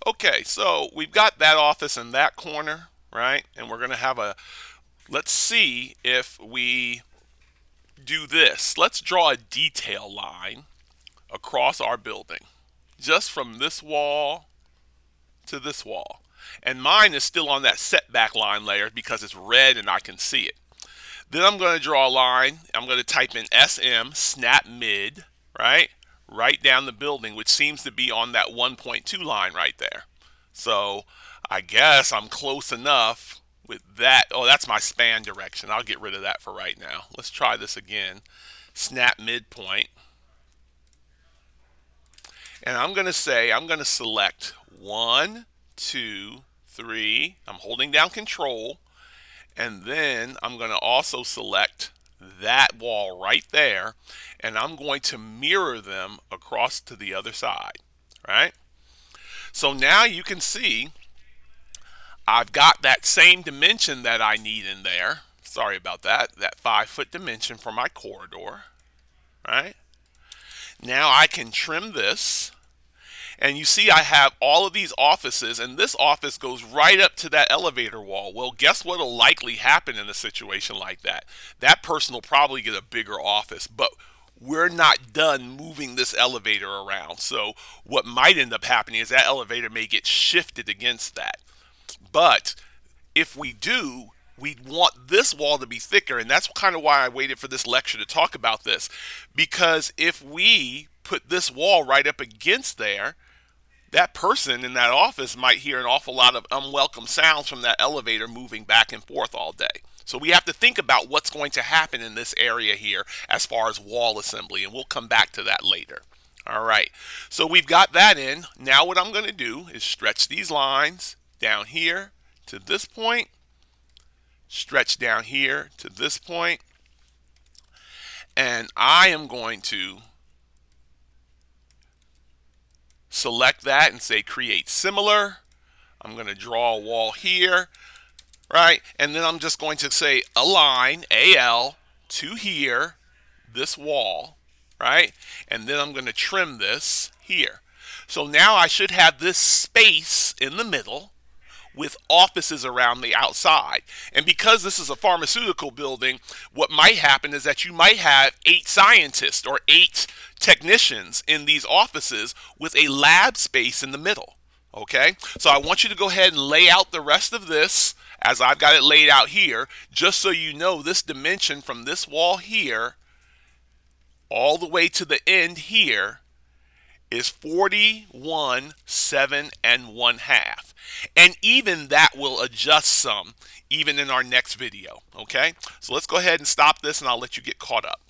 Okay, so we've got that office in that corner, right? And we're going to have let's see if we do this. Let's draw a detail line across our building, just from this wall to this wall. And mine is still on that setback line layer because it's red and I can see it. Then I'm going to draw a line. I'm going to type in SM, snap mid, right? Right down the building, which seems to be on that 1.2 line right there. So I guess I'm close enough with that. Oh, that's my span direction. I'll get rid of that for right now. Let's try this again. Snap midpoint. And I'm going to select 1, 2, 3. I'm holding down control. And then I'm going to also select that wall right there. And I'm going to mirror them across to the other side. Right? So now you can see I've got that same dimension that I need in there. Sorry about that. That 5-foot dimension for my corridor. Right? Now I can trim this. And you see I have all of these offices, and this office goes right up to that elevator wall. Well, guess what will likely happen in a situation like that? That person will probably get a bigger office, but we're not done moving this elevator around. So what might end up happening is that elevator may get shifted against that. But if we do, we want this wall to be thicker, and that's kind of why I waited for this lecture to talk about this. Because if we put this wall right up against there, that person in that office might hear an awful lot of unwelcome sounds from that elevator moving back and forth all day. So we have to think about what's going to happen in this area here as far as wall assembly, and we'll come back to that later. All right, so we've got that in. Now what I'm going to do is stretch these lines down here to this point, stretch down here to this point, and I am going to select that and say create similar. I'm going to draw a wall here, right? And then I'm just going to say align AL to here, this wall, right? And then I'm going to trim this here. So now I should have this space in the middle with offices around the outside. And because this is a pharmaceutical building, what might happen is that you might have 8 scientists or 8 technicians in these offices with a lab space in the middle. Okay, so I want you to go ahead and lay out the rest of this as I've got it laid out here, just so you know this dimension from this wall here all the way to the end here is 41, 7 and 1/2. And even that will adjust some even in our next video. Okay, so let's go ahead and stop this and I'll let you get caught up.